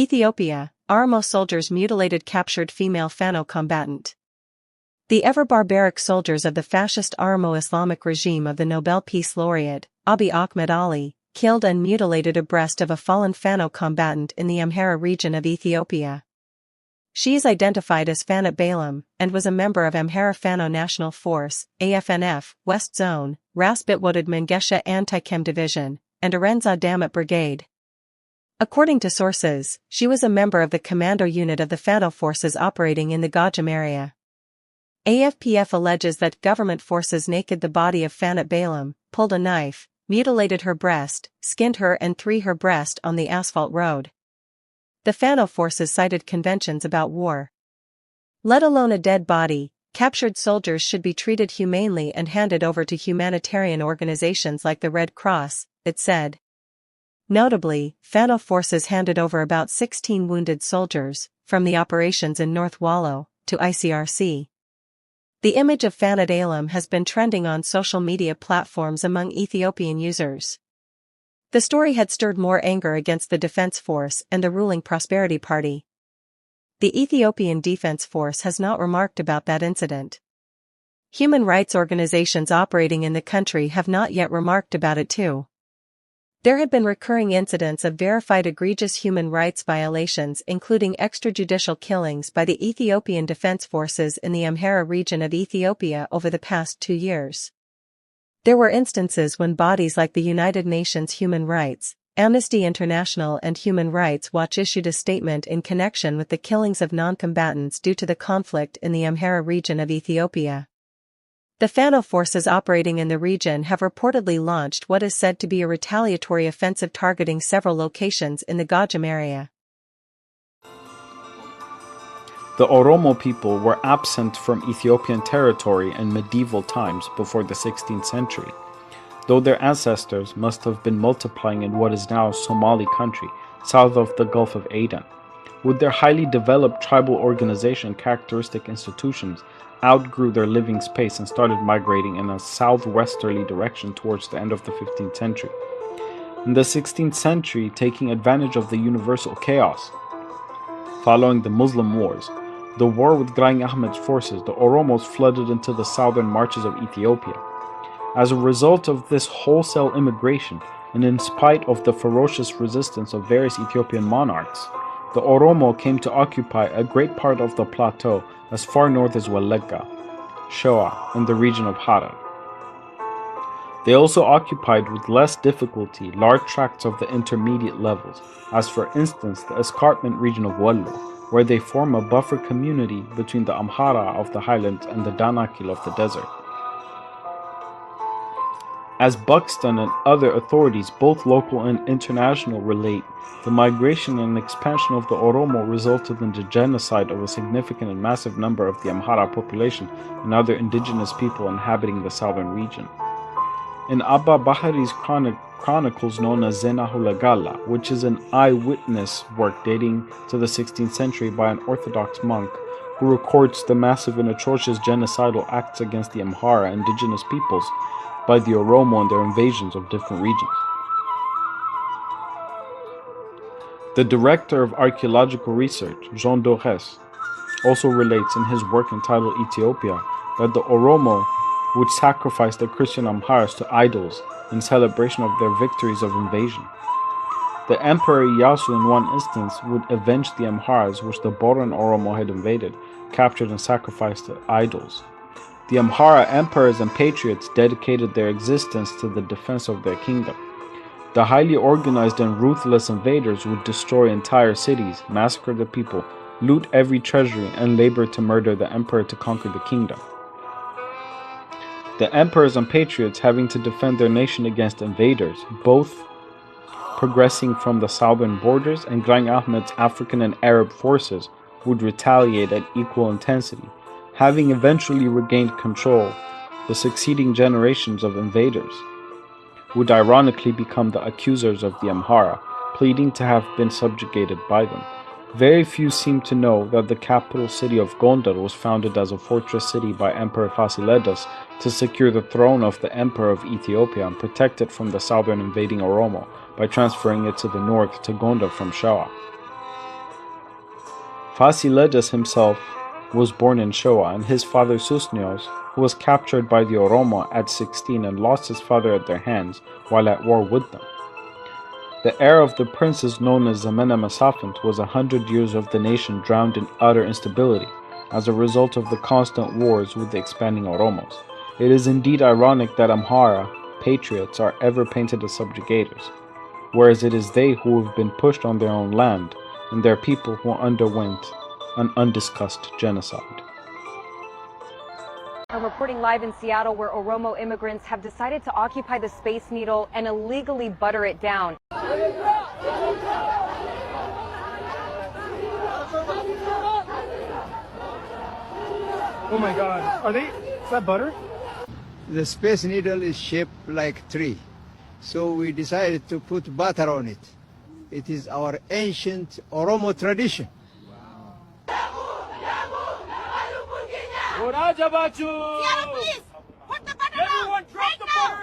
Ethiopia, Oromo soldiers mutilated captured female Fano combatant. The ever-barbaric soldiers of the fascist Oromo Islamic regime of the Nobel Peace Laureate, Abiy Ahmed Ali, killed and mutilated a breast of a fallen Fano combatant in the Amhara region of Ethiopia. She is identified as Fanat Balaam, and was a member of Amhara Fano National Force, AFNF, West Zone, Rasbitwooded Mengesha Anti-Chem Division, and Arenza Damat Brigade. According to sources, she was a member of the commando unit of the Fano forces operating in the Gajam area. AFPF alleges that government forces naked the body of Fanat Balaam, pulled a knife, mutilated her breast, skinned her and threw her breast on the asphalt road. The Fano forces cited conventions about war. Let alone a dead body, captured soldiers should be treated humanely and handed over to humanitarian organizations like the Red Cross, it said. Notably, Fano forces handed over about 16 wounded soldiers, from the operations in North Wallo, to ICRC. The image of Fanat Balaam has been trending on social media platforms among Ethiopian users. The story had stirred more anger against the Defense Force and the ruling Prosperity Party. The Ethiopian Defense Force has not remarked about that incident. Human rights organizations operating in the country have not yet remarked about it too. There have been recurring incidents of verified egregious human rights violations, including extrajudicial killings by the Ethiopian Defense Forces in the Amhara region of Ethiopia over the past 2 years. There were instances when bodies like the United Nations Human Rights, Amnesty International and Human Rights Watch issued a statement in connection with the killings of non-combatants due to the conflict in the Amhara region of Ethiopia. The Fano forces operating in the region have reportedly launched what is said to be a retaliatory offensive targeting several locations in the Gajam area. The Oromo people were absent from Ethiopian territory in medieval times before the 16th century, though their ancestors must have been multiplying in what is now Somali country, south of the Gulf of Aden. With their highly developed tribal organization, characteristic institutions outgrew their living space and started migrating in a southwesterly direction towards the end of the 15th century. In the 16th century, taking advantage of the universal chaos following the Muslim wars, the war with Abiy Ahmed's forces, the Oromos flooded into the southern marches of Ethiopia. As a result of this wholesale immigration, and in spite of the ferocious resistance of various Ethiopian monarchs, the Oromo came to occupy a great part of the plateau as far north as Wallagga, Shoa, in the region of Harar. They also occupied with less difficulty large tracts of the intermediate levels, as for instance the escarpment region of Wallo, where they form a buffer community between the Amhara of the highlands and the Danakil of the desert. As Buxton and other authorities, both local and international, relate, the migration and expansion of the Oromo resulted in the genocide of a significant and massive number of the Amhara population and other indigenous people inhabiting the southern region. In Abba Bahari's chronicles known as Zenahulagala, which is an eyewitness work dating to the 16th century by an Orthodox monk, who records the massive and atrocious genocidal acts against the Amhara indigenous peoples by the Oromo and their invasions of different regions. The director of archaeological research, Jean Dorès, also relates in his work entitled Ethiopia that the Oromo would sacrifice the Christian Amharas to idols in celebration of their victories of invasion. The Emperor Iyasu in one instance would avenge the Amharas which the Boran Oromo had invaded, captured and sacrificed to idols. The Amhara emperors and patriots dedicated their existence to the defense of their kingdom. The highly organized and ruthless invaders would destroy entire cities, massacre the people, loot every treasury, and labor to murder the emperor to conquer the kingdom. The emperors and patriots having to defend their nation against invaders, both progressing from the southern borders, and Abiy Ahmed's African and Arab forces would retaliate at equal intensity. Having eventually regained control, the succeeding generations of invaders would ironically become the accusers of the Amhara, pleading to have been subjugated by them. Very few seem to know that the capital city of Gondar was founded as a fortress city by Emperor Fasilides to secure the throne of the Emperor of Ethiopia and protect it from the southern invading Oromo by transferring it to the north to Gondar from Shoa. Fasilides himself was born in Shoa, and his father Susnios, who was captured by the Oromo at 16 and lost his father at their hands while at war with them. The heir of the princes known as Zamena Masafint was 100 years of the nation drowned in utter instability as a result of the constant wars with the expanding Oromos. It is indeed ironic that Amhara, patriots, are ever painted as subjugators, whereas it is they who have been pushed on their own land and their people who underwent an undiscussed genocide. I'm reporting live in Seattle where Oromo immigrants have decided to occupy the Space Needle and illegally butter it down. Oh my God, is that butter? The Space Needle is shaped like a tree, so we decided to put butter on it. It is our ancient Oromo tradition. Wadajabachu! Seattle, please! Put the butter down! Everyone drop the butter